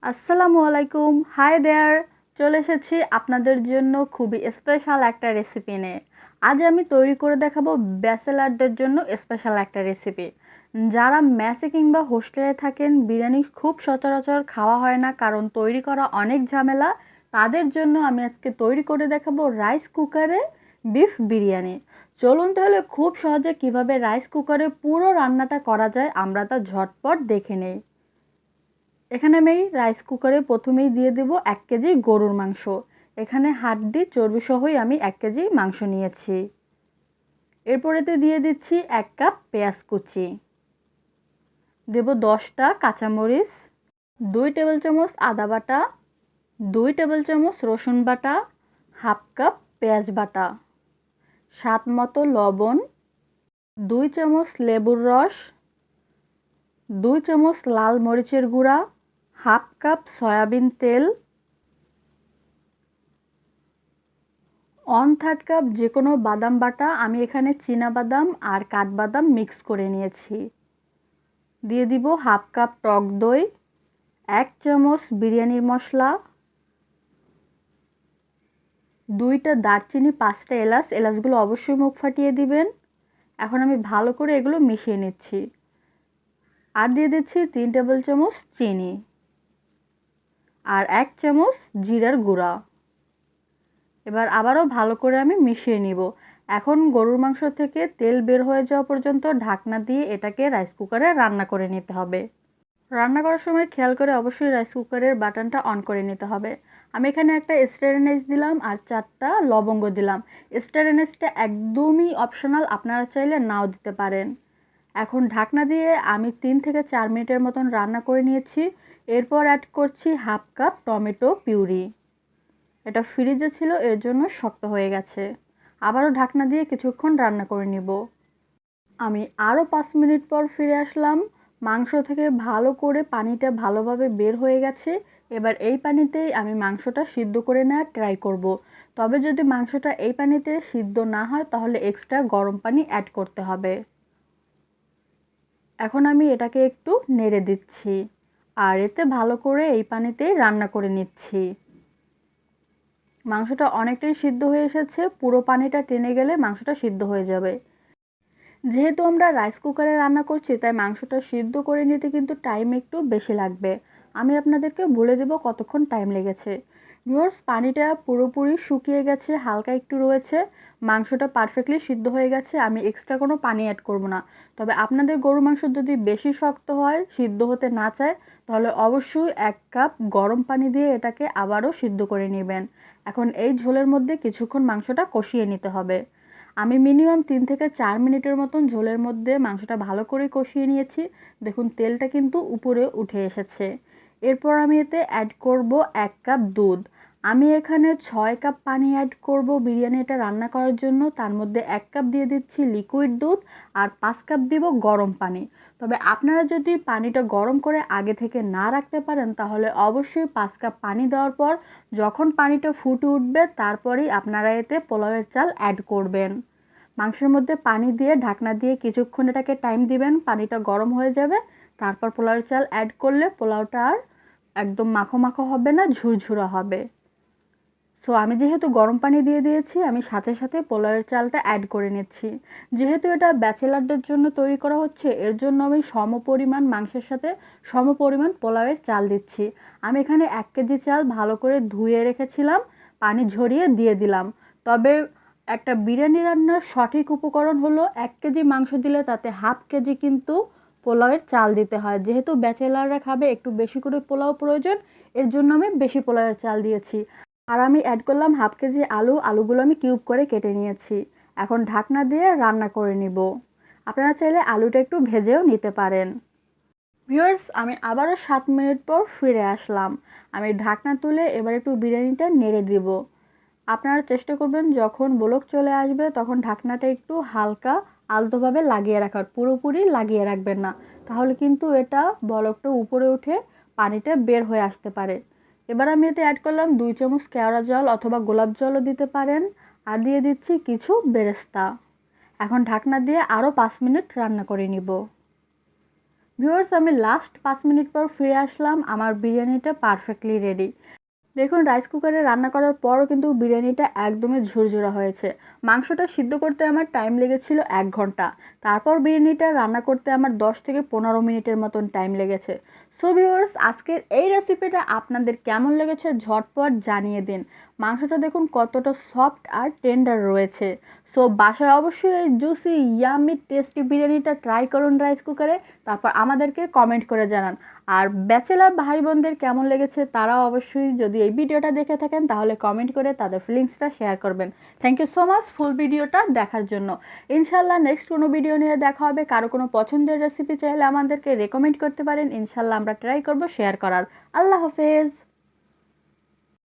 আসসালামুয়ালাইকুম, hi there. চলে এসেছি আপনাদের জন্য খুবই স্পেশাল একটা রেসিপি নিয়ে। আজ আমি তৈরি করে দেখাবো ব্যাচেলারদের জন্য স্পেশাল একটা রেসিপি। যারা মেসে কিংবা হোস্টেলে থাকেন, বিরিয়ানি খুব সচরাচর খাওয়া হয় না কারণ তৈরি করা অনেক ঝামেলা। তাদের জন্য আমি আজকে তৈরি করে দেখাবো রাইস কুকারে বিফ বিরিয়ানি। চলুন তাহলে খুব সহজে কিভাবে রাইস কুকারে পুরো রান্নাটা করা যায় আমরা তা ঝটপট দেখে নেই। এখানে আমি রাইস কুকারে প্রথমেই দিয়ে দেব 1 কেজি গরুর মাংস। এখানে হাড্ডি চর্বি সহই আমি 1 কেজি মাংস নিয়েছি। এরপরেতে দিয়ে দিচ্ছি 1 কাপ পেঁয়াজ কুচি, দেব 10টা কাঁচামরিচ, 2 টেবিল চামচ আদা বাটা, 2 টেবিল চামচ রসুন বাটা, হাফ কাপ পেঁয়াজ বাটা, স্বাদ মতো লবণ, 2 চামচ লেবুর রস, 2 চামচ লাল মরিচের গুঁড়া, হাফ কাপ সয়াবিন তেল, 1/3 কাপ যে কোনো বাদাম বাটা। আমি এখানে চীনাবাদাম আর কাঠবাদাম মিক্স করে নিয়েছি। দিয়ে দিব হাফ কাপ টক দই, 1 চামচ বিরিয়ানির মশলা, 2টা দারচিনি, 5টা এলাচ। এলাচগুলো অবশ্যই মুখ ফাটিয়ে দিবেন। এখন আমি ভালো করে এগুলো মিশিয়ে নিচ্ছি। আর দিয়ে দিচ্ছি 3 টেবিল চামচ চিনি আর 1 চামচ জিরার গুঁড়া। এবার আবারও ভালো করে আমি মিশিয়ে নিব। এখন গরুর মাংস থেকে তেল বের হয়ে যাওয়া পর্যন্ত ঢাকনা দিয়ে এটাকে রাইস কুকারে রান্না করে নিতে হবে। রান্না করার সময় খেয়াল করে অবশ্যই রাইস কুকারের বাটনটা অন করে নিতে হবে। আমি এখানে একটা স্টার অ্যানিস দিলাম আর 4টা লবঙ্গ দিলাম। স্টার অ্যানিসটা একদমই অপশনাল, আপনারা চাইলে নাও দিতে পারেন। এখন ঢাকনা দিয়ে আমি 3 থেকে 4 মিনিটের মতন রান্না করে নিয়েছি। এরপর অ্যাড করছি হাফ কাপ টমেটো পিউরি। এটা ফ্রিজে ছিল, এর জন্য শক্ত হয়ে গেছে। আবারও ঢাকনা দিয়ে কিছুক্ষণ রান্না করে নিব। আমি আরও 5 মিনিট পর ফিরে আসলাম। মাংস থেকে ভালো করে পানিটা ভালোভাবে বের হয়ে গেছে। এবার এই পানিতেই আমি মাংসটা সিদ্ধ করে নেওয়ার ট্রাই করব। তবে যদি মাংসটা এই পানিতে সিদ্ধ না হয় তাহলে এক্সট্রা গরম পানি অ্যাড করতে হবে। এখন আমি এটাকে একটু নেড়ে দিচ্ছি আর এতে ভালো করে এই পানিতেই রান্না করে নিচ্ছি। মাংসটা অনেকটাই সিদ্ধ হয়ে এসেছে, পুরো পানিটা টেনে গেলে মাংসটা সিদ্ধ হয়ে যাবে। যেহেতু আমরা রাইস কুকারে রান্না করছি তাই মাংসটা সিদ্ধ করে নিতে কিন্তু টাইম একটু বেশি লাগবে। আমি আপনাদেরকে বলে দেব কতক্ষণ টাইম লেগেছে। ভিউয়ার্স, পানিটা পুরোপুরি শুকিয়ে গেছে, হালকা একটু রয়েছে, মাংসটা পারফেক্টলি সিদ্ধ হয়ে গেছে। আমি এক্সট্রা কোনো পানি অ্যাড করব না। তবে আপনাদের গরুর মাংস যদি বেশি শক্ত হয়, সিদ্ধ হতে না চায়, তাহলে অবশ্যই 1 কাপ গরম পানি দিয়ে এটাকে আবারও সিদ্ধ করে নেবেন। এখন এই ঝোলের মধ্যে কিছুক্ষণ মাংসটা কষিয়ে নিতে হবে। আমি মিনিমাম 3 থেকে 4 মিনিটের মতন ঝোলের মধ্যে মাংসটা ভালো করে কষিয়ে নিয়েছি। দেখুন তেলটা কিন্তু উপরে উঠে এসেছে। এরপর আমি এতে অ্যাড করব 1 কাপ দুধ। আমি এখানে 6 কাপ পানি অ্যাড করব বিরিয়ানি এটা রান্না করার জন্য। তার মধ্যে 1 কাপ দিয়ে দিচ্ছি লিকুইড দুধ আর 5 কাপ দিব গরম পানি। তবে আপনারা যদি পানিটা গরম করে আগে থেকে না রাখতে পারেন তাহলে অবশ্যই 5 কাপ পানি দেওয়ার পর যখন পানিটা ফুটে উঠবে তারপরেই আপনারা এতে পোলাওয়ের চাল অ্যাড করবেন। মাংসের মধ্যে পানি দিয়ে ঢাকনা দিয়ে কিছুক্ষণ এটাকে টাইম দিবেন, পানিটা গরম হয়ে যাবে। তারপর পোলাওয়ের চাল অ্যাড করলে পোলাওটা আর একদম মাখো মাখো হবে না, ঝুরঝুরা হবে। সো আমি যেহেতু গরম পানি দিয়ে দিয়েছি, আমি সাথে সাথে পোলাওয়ের চালটা অ্যাড করে নিচ্ছি। যেহেতু এটা ব্যাচেলারদের জন্য তৈরি করা হচ্ছে, এর জন্য আমি সমপরিমাণ মাংসের সাথে সমপরিমাণ পোলাওয়ের চাল দিচ্ছি। আমি এখানে 1 কেজি চাল ভালো করে ধুয়ে রেখেছিলাম, পানি ঝরিয়ে দিয়ে দিলাম। তবে একটা বিরিয়ানি রান্নার সঠিক উপকরণ হলো 1 কেজি মাংস দিলে তাতে হাফ কেজি কিন্তু পোলাওয়ের চাল দিতে হয়। যেহেতু ব্যাচেলাররা খাবে, একটু বেশি করে পোলাও প্রয়োজন, এর জন্য আমি বেশি পোলাওয়ের চাল দিয়েছি। আর আমি অ্যাড করলাম হাফ কেজি আলু। আলুগুলো আমি কিউব করে কেটে নিয়েছি। এখন ঢাকনা দিয়ে রান্না করে নিব। আপনারা চাইলে আলুটা একটু ভেজেও নিতে পারেন। ভিউয়ার্স, আমি আবারও 7 মিনিট পর ফিরে আসলাম। আমি ঢাকনা তুলে এবার একটু বিরিয়ানিটা নেড়ে দিব। আপনারা চেষ্টা করবেন যখন বলক চলে আসবে তখন ঢাকনাটা একটু হালকা আলতোভাবে লাগিয়ে রাখার, পুরোপুরি লাগিয়ে রাখবেন না, তাহলে কিন্তু এটা বলকটা উপরে উঠে পানিটা বের হয়ে আসতে পারে। এবার আমি এতে অ্যাড করলাম 2 চামচ কেওড়া জল অথবা গোলাপ জলও দিতে পারেন, আর দিয়ে দিচ্ছি কিছু বেরেস্তা। এখন ঢাকনা দিয়ে আরও 5 মিনিট রান্না করে নিব। ভিউয়ার্স, আমি লাস্ট 5 মিনিট পর ফিরে আসলাম। আমার বিরিয়ানিটা পারফেক্টলি রেডি। দেখুন, রাইস কুকারে রান্না করার পরও কিন্তু বিরিয়ানিটা একদমই ঝুরঝুরা হয়েছে। মাংসটা সিদ্ধ করতে আমার টাইম লেগেছিল 1 ঘন্টা। তারপর বিরিয়ানিটা রান্না করতে আমার 10 থেকে 15 মিনিটের মতন টাইম লেগেছে। সো ভিউয়ার্স, আজকের এই রেসিপিটা আপনাদের কেমন লেগেছে ঝটপট জানিয়ে দিন। মাংসটা দেখুন কতটা সফট আর টেন্ডার রয়েছে। সো বাসায় অবশ্যই এই জুসি ইয়ামি টেস্টি বিরিয়ানিটা ট্রাই করুন রাইস কুকারে, তারপর আমাদেরকে কমেন্ট করে জানান। আর ব্যাচেলার ভাই বোনদের কেমন লেগেছে তারাও অবশ্যই যদি এই ভিডিওটা দেখে থাকেন তাহলে কমেন্ট করে তাদের ফিলিংসটা শেয়ার করবেন। থ্যাংক ইউ সো মাচ ফুল ভিডিওটা দেখার জন্য। ইনশাল্লাহ নেক্সট কোনো ভিডিও নিয়ে দেখা হবে। কারো কোনো পছন্দের রেসিপি চাইলে আমাদেরকে রেকমেন্ড করতে পারেন। ইনশাল্লাহ আমরা ট্রাই করব শেয়ার করার। আল্লাহ হাফেজ।